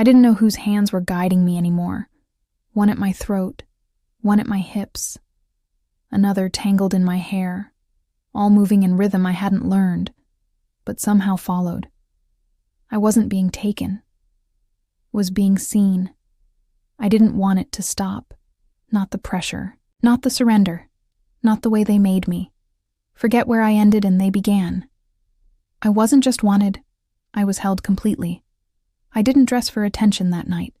didn't know whose hands were guiding me anymore. One at my throat, one at my hips, another tangled in my hair, all moving in rhythm I hadn't learned, but somehow followed. I wasn't being taken, was being seen. I didn't want it to stop. Not the pressure, not the surrender, not the way they made me. Forget where I ended and they began. I wasn't just wanted, I was held completely. I didn't dress for attention that night.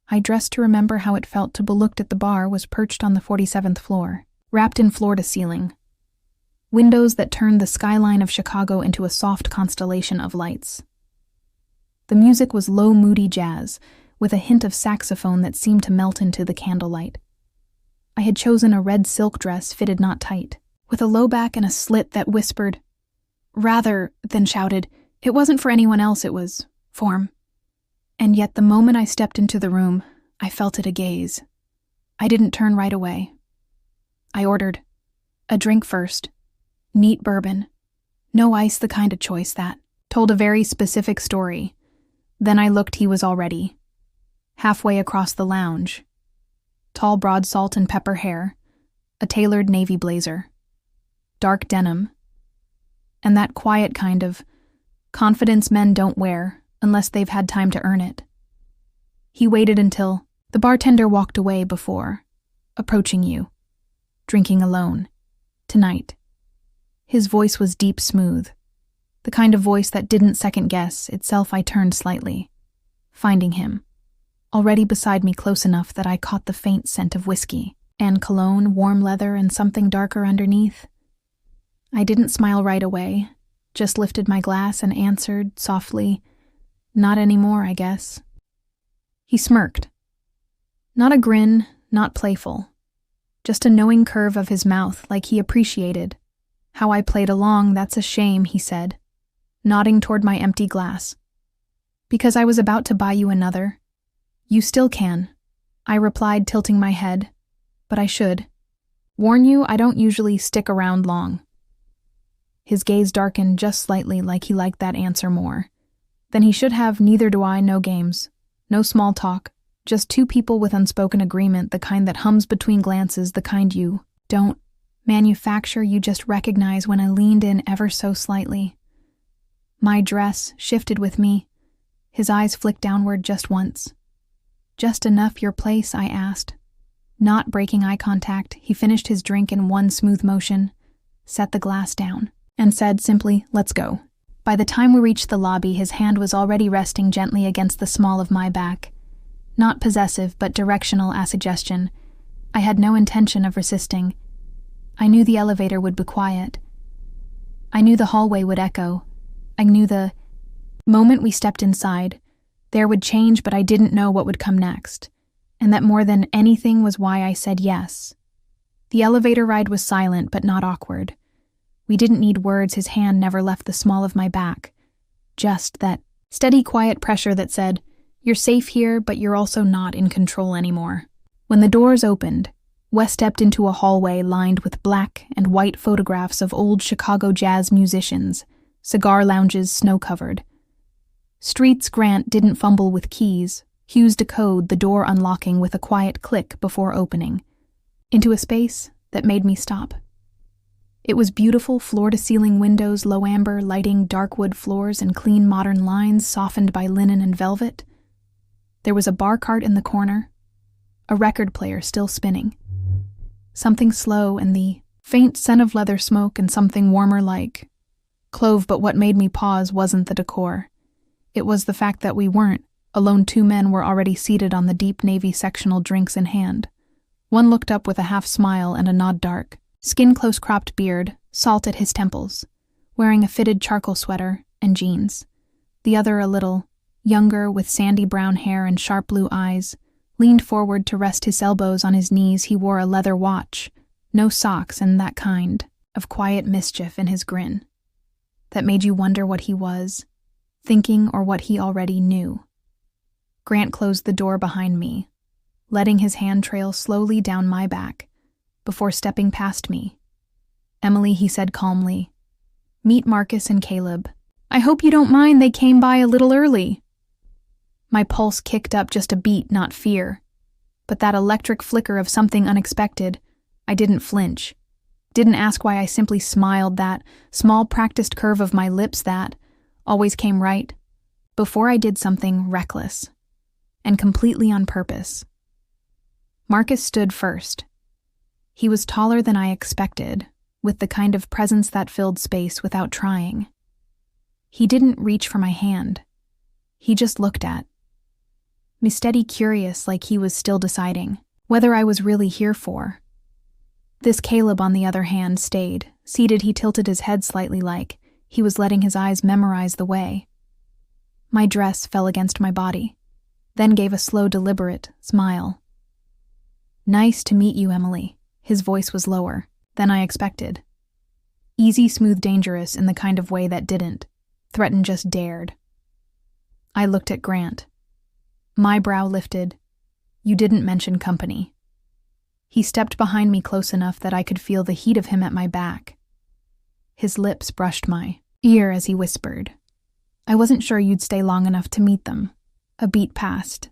I dressed to remember how it felt to be looked at. The bar was perched on the 47th floor, wrapped in floor-to-ceiling. Windows that turned the skyline of Chicago into a soft constellation of lights. The music was low, moody jazz, with a hint of saxophone that seemed to melt into the candlelight. I had chosen a red silk dress fitted not tight, with a low back and a slit that whispered, rather than shouted, it wasn't for anyone else, it was form. And yet the moment I stepped into the room, I felt it a gaze. I didn't turn right away. I ordered a drink first, neat bourbon, no ice, the kind of choice that told a very specific story. Then I looked, he was already halfway across the lounge. Tall, broad salt and pepper hair, a tailored navy blazer, dark denim, and that quiet kind of confidence men don't wear unless they've had time to earn it. He waited until the bartender walked away before approaching you, drinking alone, tonight. His voice was deep, smooth, the kind of voice that didn't second-guess itself. I turned slightly, finding him, already beside me, close enough that I caught the faint scent of whiskey and cologne, warm leather, and something darker underneath. I didn't smile right away, just lifted my glass and answered softly, not anymore, I guess. He smirked. Not a grin, not playful. Just a knowing curve of his mouth, like he appreciated how I played along. That's a shame, he said, nodding toward my empty glass. Because I was about to buy you another. You still can, I replied, tilting my head. But I should warn you, I don't usually stick around long. His gaze darkened just slightly, like he liked that answer more than he should have. Neither do I. No games, no small talk, just two people with unspoken agreement, the kind that hums between glances, the kind you don't manufacture, you just recognize. When I leaned in ever so slightly, my dress shifted with me. His eyes flicked downward just once. Just enough. Your place? I asked, not breaking eye contact. He finished his drink in one smooth motion, set the glass down, and said simply, let's go. By the time we reached the lobby, his hand was already resting gently against the small of my back. Not possessive, but directional, a suggestion. I had no intention of resisting. I knew the elevator would be quiet. I knew the hallway would echo. I knew the moment we stepped inside, there would change, but I didn't know what would come next. And that more than anything was why I said yes. The elevator ride was silent, but not awkward. We didn't need words. His hand never left the small of my back. Just that steady, quiet pressure that said, you're safe here, but you're also not in control anymore. When the doors opened, Wes stepped into a hallway lined with black and white photographs of old Chicago jazz musicians, cigar lounges snow-covered. Streets Grant didn't fumble with keys, Hughes decode the door unlocking with a quiet click before opening, into a space that made me stop. It was beautiful, floor-to-ceiling windows, low amber lighting, dark wood floors, and clean modern lines softened by linen and velvet. There was a bar cart in the corner, a record player still spinning. Something slow and the faint scent of leather smoke, and something warmer like clove. But what made me pause wasn't the decor. It was the fact that we weren't alone. Two men were already seated on the deep navy sectional, drinks in hand. One looked up with a half smile and a nod, dark skin, close-cropped beard, salt at his temples, wearing a fitted charcoal sweater and jeans. The other, a little younger, with sandy brown hair and sharp blue eyes, leaned forward to rest his elbows on his knees. He wore a leather watch, no socks, and that kind of quiet mischief in his grin that made you wonder what he was thinking or what he already knew. Grant closed the door behind me, letting his hand trail slowly down my back before stepping past me. Emily, he said calmly, meet Marcus and Caleb. I hope you don't mind they came by a little early. My pulse kicked up just a beat, not fear. But that electric flicker of something unexpected, I didn't flinch. Didn't ask why, I simply smiled, that small practiced curve of my lips that always came right before I did something reckless and completely on purpose. Marcus stood first. He was taller than I expected, with the kind of presence that filled space without trying. He didn't reach for my hand. He just looked at me, steady, curious, like he was still deciding whether I was really here for. This Caleb, on the other hand, stayed. Seated, he tilted his head slightly, like he was letting his eyes memorize the way. My dress fell against my body, then gave a slow, deliberate smile. "Nice to meet you, Emily." His voice was lower than I expected. Easy, smooth, dangerous in the kind of way that didn't threaten, just dared. I looked at Grant. My brow lifted. "You didn't mention company." He stepped behind me close enough that I could feel the heat of him at my back. His lips brushed my ear as he whispered, "I wasn't sure you'd stay long enough to meet them." A beat passed.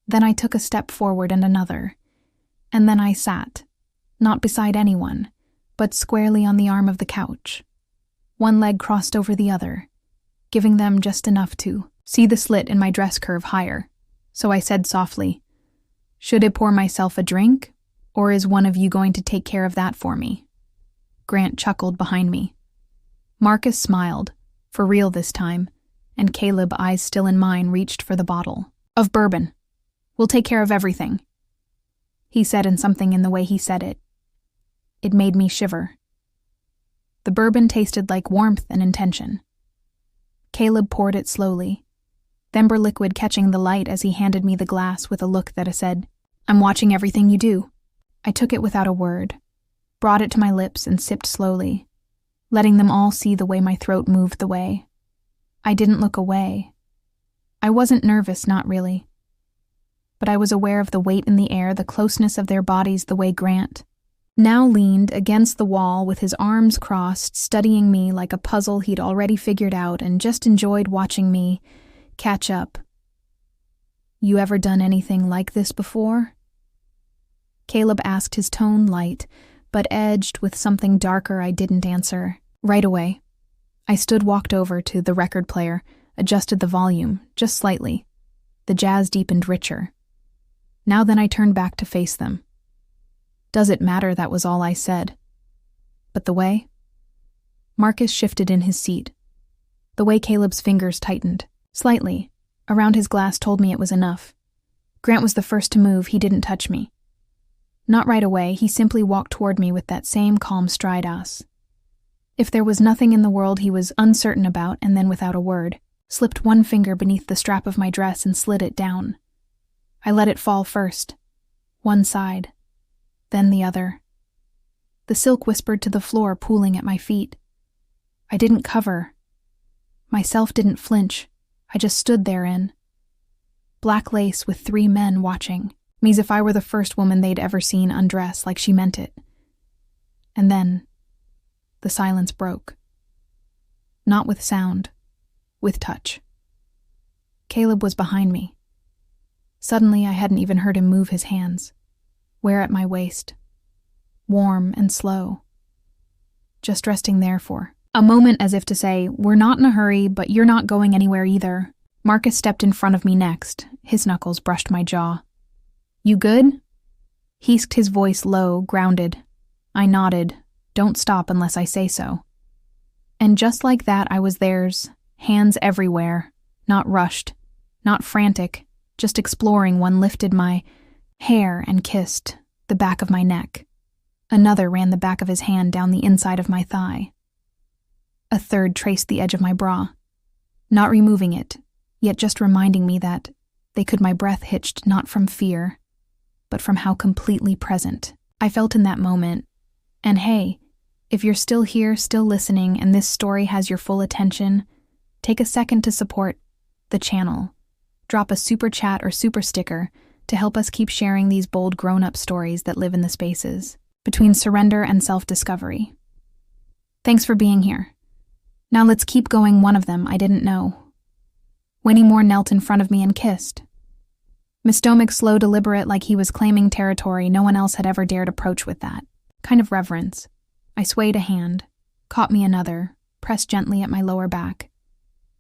Then I took a step forward and another. And then I sat, not beside anyone, but squarely on the arm of the couch. One leg crossed over the other, giving them just enough to see the slit in my dress curve higher. So I said softly, "Should I pour myself a drink, or is one of you going to take care of that for me?" Grant chuckled behind me. Marcus smiled, for real this time, and Caleb, eyes still in mine, reached for the bottle of bourbon. "We'll take care of everything," he said, and something in the way he said it made me shiver. The bourbon tasted like warmth and intention. Caleb poured it slowly, the amber liquid catching the light as he handed me the glass with a look that said, "I'm watching everything you do." I took it without a word, brought it to my lips and sipped slowly, letting them all see the way my throat moved, the way I didn't look away. I wasn't nervous, not really. But I was aware of the weight in the air, the closeness of their bodies, the way Grant now leaned against the wall with his arms crossed, studying me like a puzzle he'd already figured out, and just enjoyed watching me catch up. "You ever done anything like this before?" Caleb asked, his tone light, but edged with something darker. I didn't answer right away. I stood, walked over to the record player, adjusted the volume, just slightly. The jazz deepened richer. Now then I turned back to face them. "Does it matter?" That was all I said. But the way? Marcus shifted in his seat. The way Caleb's fingers tightened, slightly, around his glass told me it was enough. Grant was the first to move. He didn't touch me. Not right away, he simply walked toward me with that same calm stride. If there was nothing in the world he was uncertain about, and then without a word, slipped one finger beneath the strap of my dress and slid it down. I let it fall first, one side, then the other. The silk whispered to the floor, pooling at my feet. I didn't cover. Myself didn't flinch. I just stood therein. Black lace with 3 men watching me as if I were the first woman they'd ever seen undress, like she meant it. And then the silence broke. Not with sound, with touch. Caleb was behind me. Suddenly, I hadn't even heard him move his hands. Where at my waist. Warm and slow. Just resting there for a moment, as if to say, "We're not in a hurry, but you're not going anywhere either." Marcus stepped in front of me next. His knuckles brushed my jaw. "You good?" He asked, his voice low, grounded. I nodded. "Don't stop unless I say so." And just like that, I was theirs, hands everywhere, not rushed, not frantic, just exploring. One lifted my hair and kissed the back of my neck. Another ran the back of his hand down the inside of my thigh. A third traced the edge of my bra, not removing it, yet just reminding me that they could. My breath hitched, not from fear, but from how completely present I felt in that moment. And hey, if you're still here, still listening, and this story has your full attention, take a second to support the channel. Drop a super chat or super sticker to help us keep sharing these bold grown-up stories that live in the spaces between surrender and self-discovery. Thanks for being here. Now let's keep going. One of them I didn't know Winnie Moore knelt in front of me and kissed. My stomach slow, deliberate, like he was claiming territory no one else had ever dared approach with that kind of reverence. I swayed a hand, caught me another, pressed gently at my lower back.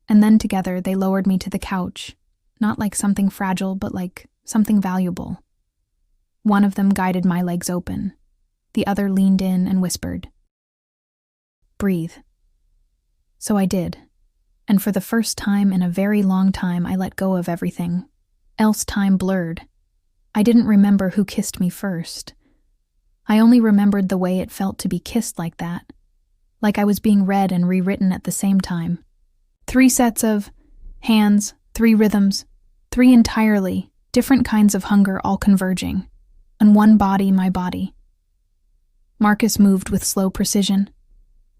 And then together they lowered me to the couch, not like something fragile, but like something valuable. One of them guided my legs open. The other leaned in and whispered, "Breathe." So I did, and for the first time in a very long time I let go of everything. Else time blurred. I didn't remember who kissed me first. I only remembered the way it felt to be kissed like that, like I was being read and rewritten at the same time. 3 sets of hands, 3 rhythms, 3 entirely different kinds of hunger all converging, and one body, my body. Marcus moved with slow precision,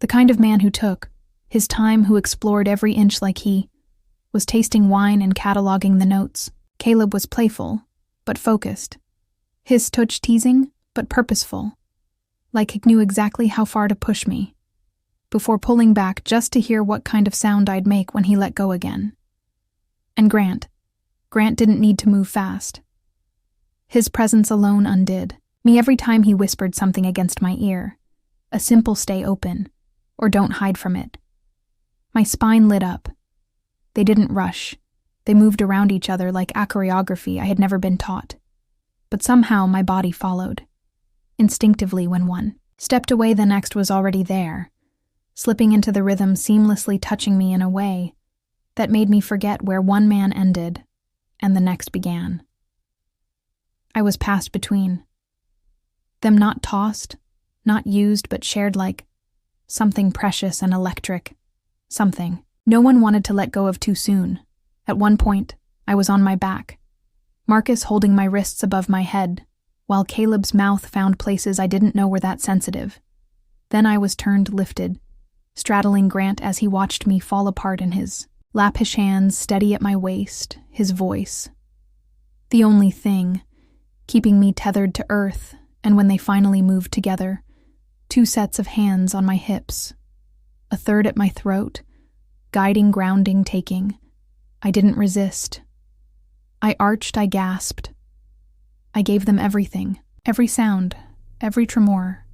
the kind of man who took his time, who explored every inch like he was tasting wine and cataloging the notes. Caleb was playful, but focused. His touch teasing, but purposeful, like he knew exactly how far to push me, before pulling back just to hear what kind of sound I'd make when he let go again. And Grant didn't need to move fast. His presence alone undid me every time he whispered something against my ear, a simple stay open, or don't hide from it. My spine lit up. They didn't rush. They moved around each other like a choreography I had never been taught. But somehow my body followed. Instinctively, when one stepped away, the next was already there, slipping into the rhythm, seamlessly touching me in a way that made me forget where one man ended and the next began. I was passed between. Them not tossed, not used, but shared like something precious and electric. Something no one wanted to let go of too soon. At one point, I was on my back, Marcus holding my wrists above my head, while Caleb's mouth found places I didn't know were that sensitive. Then I was turned, lifted, straddling Grant as he watched me fall apart in his lap, his hands steady at my waist, his voice. The only thing keeping me tethered to earth, and when they finally moved together, 2 sets of hands on my hips, a third at my throat, guiding, grounding, taking. I didn't resist. I arched, I gasped. I gave them everything, every sound, every tremor,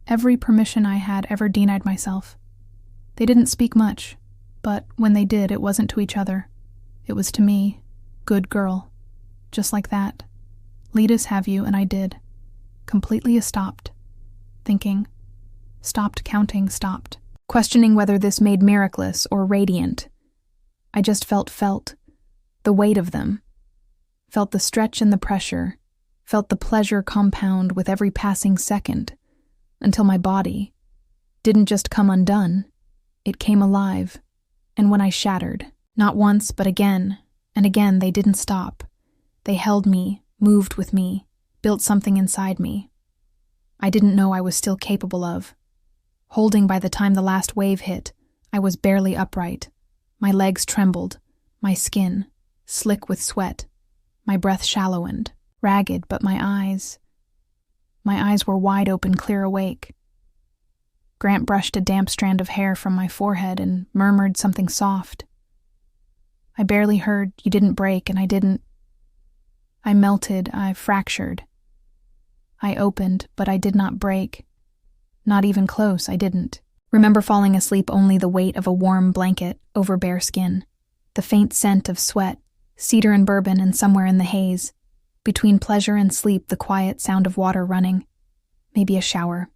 every permission I had ever denied myself. They didn't speak much, but when they did, it wasn't to each other. It was to me, good girl, just like that. Lead us, have you, and I did. Completely stopped, thinking, stopped counting, stopped, questioning whether this made miraculous or radiant. I just felt the weight of them, felt the stretch and the pressure, felt the pleasure compound with every passing second, until my body didn't just come undone, it came alive. And when I shattered, not once but again and again, they didn't stop. They held me, moved with me, built something inside me I didn't know I was still capable of. Holding by the time the last wave hit, I was barely upright. My legs trembled, my skin slick with sweat, my breath shallow and ragged, but my eyes were wide open, clear awake. Grant brushed a damp strand of hair from my forehead and murmured something soft. I barely heard, "You didn't break," and I didn't. I melted, I fractured. I opened, but I did not break. Not even close, I didn't. Remember falling asleep, only the weight of a warm blanket over bare skin, the faint scent of sweat, cedar and bourbon, and somewhere in the haze, between pleasure and sleep, the quiet sound of water running. Maybe a shower,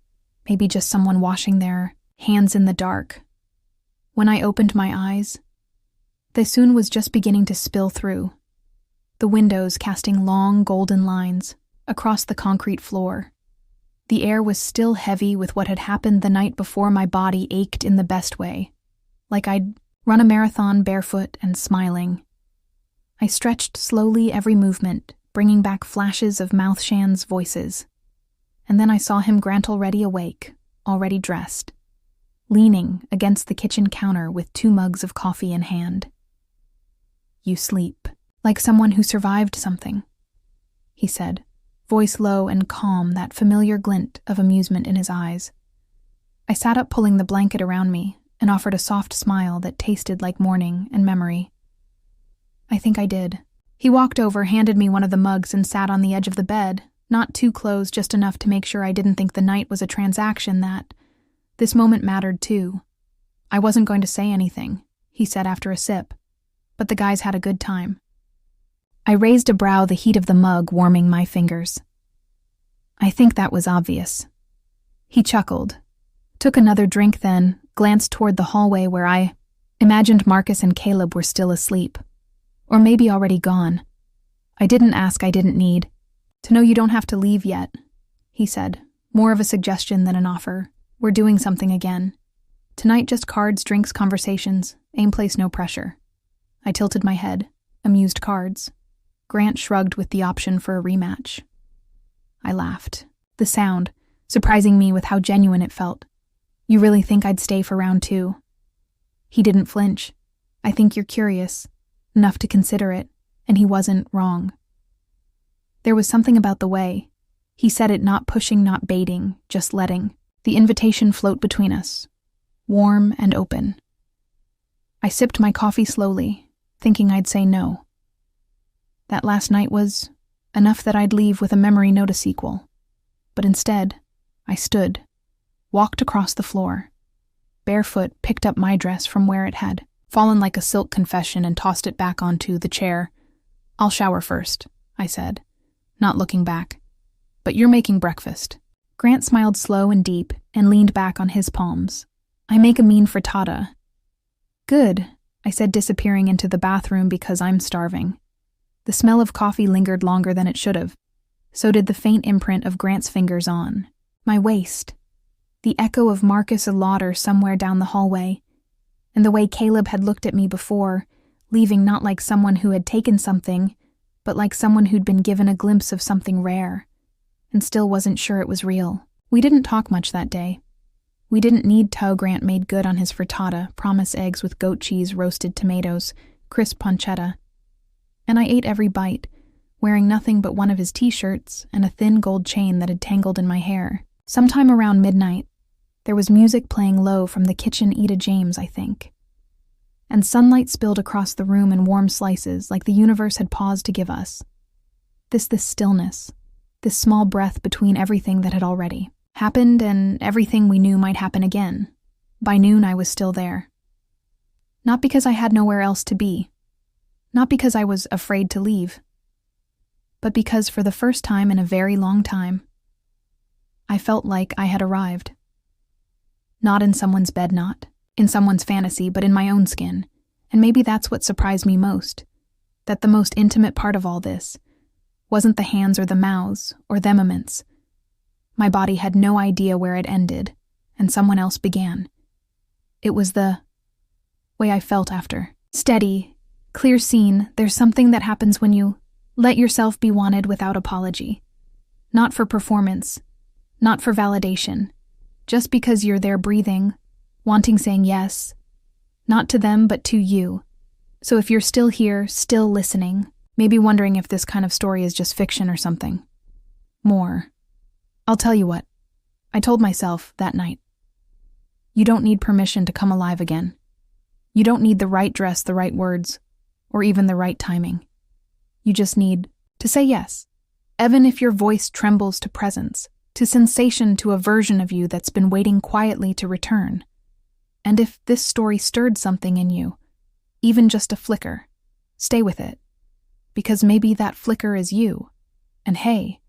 maybe just someone washing their hands in the dark. When I opened my eyes, the sun was just beginning to spill through, the windows casting long golden lines across the concrete floor. The air was still heavy with what had happened the night before. My body ached in the best way, like I'd run a marathon barefoot and smiling. I stretched slowly, every movement, bringing back flashes of Mouthshan's voices. And then I saw him, Grant, already awake, already dressed, leaning against the kitchen counter with 2 mugs of coffee in hand. "You sleep like someone who survived something," he said, voice low and calm, that familiar glint of amusement in his eyes. I sat up, pulling the blanket around me, and offered a soft smile that tasted like morning and memory. I think I did. He walked over, handed me one of the mugs, and sat on the edge of the bed, not too close, just enough to make sure I didn't think the night was a transaction, that this moment mattered too. I wasn't going to say anything, he said after a sip, but the guys had a good time. I raised a brow, the heat of the mug warming my fingers. I think that was obvious. He chuckled, took another drink, then glanced toward the hallway where I imagined Marcus and Caleb were still asleep. Or maybe already gone. I didn't ask, I didn't need. To know you don't have to leave yet, he said, more of a suggestion than an offer. We're doing something again. Tonight just cards, drinks, conversations. Aim place, no pressure. I tilted my head, amused cards. Grant shrugged with the option for a rematch. I laughed. The sound, surprising me with how genuine it felt. You really think I'd stay for round 2? He didn't flinch. I think you're curious. Enough to consider it, and he wasn't wrong. There was something about the way. He said it, not pushing, not baiting, just letting the invitation float between us, warm and open. I sipped my coffee slowly, thinking I'd say no. That last night was enough that I'd leave with a memory, note a sequel. But instead, I stood, walked across the floor, barefoot, picked up my dress from where it had fallen like a silk confession, and tossed it back onto the chair. I'll shower first, I said, not looking back. But you're making breakfast. Grant smiled slow and deep and leaned back on his palms. I make a mean frittata. Good, I said, disappearing into the bathroom because I'm starving. The smell of coffee lingered longer than it should have. So did the faint imprint of Grant's fingers on my waist, the echo of Marcus' laughter somewhere down the hallway, and the way Caleb had looked at me before, leaving not like someone who had taken something, but like someone who'd been given a glimpse of something rare, and still wasn't sure it was real. We didn't talk much that day. We didn't need to. Grant made good on his frittata, promise eggs with goat cheese, roasted tomatoes, crisp pancetta. And I ate every bite, wearing nothing but one of his t-shirts and a thin gold chain that had tangled in my hair. Sometime around midnight, there was music playing low from the kitchen, Etta James, I think. And sunlight spilled across the room in warm slices, like the universe had paused to give us. This stillness, this small breath between everything that had already happened and everything we knew might happen again. By noon, I was still there. Not because I had nowhere else to be. Not because I was afraid to leave. But because for the first time in a very long time, I felt like I had arrived. Not in someone's bed, not in someone's fantasy, but in my own skin. And maybe that's what surprised me most, that the most intimate part of all this wasn't the hands or the mouths or the moments. My body had no idea where it ended, and someone else began. It was the way I felt after. Steady, clear scene. There's something that happens when you let yourself be wanted without apology. Not for performance, not for validation. Just because you're there breathing, wanting, saying yes, not to them but to you. So if you're still here, still listening, maybe wondering if this kind of story is just fiction or something more, I'll tell you what, I told myself that night. You don't need permission to come alive again. You don't need the right dress, the right words, or even the right timing. You just need to say yes, even if your voice trembles to presence, to sensation, to a version of you that's been waiting quietly to return. And if this story stirred something in you, even just a flicker, stay with it. Because maybe that flicker is you. And hey,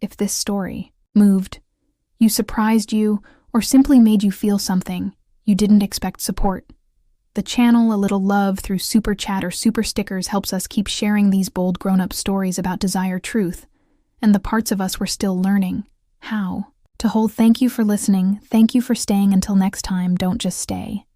if this story moved, you surprised you, or simply made you feel something you didn't expect, support the channel. A little love through super chat or super stickers helps us keep sharing these bold grown-up stories about desire, truth, and the parts of us we're still learning how to hold. Thank you for listening. Thank you for staying. Until next time, don't just stay.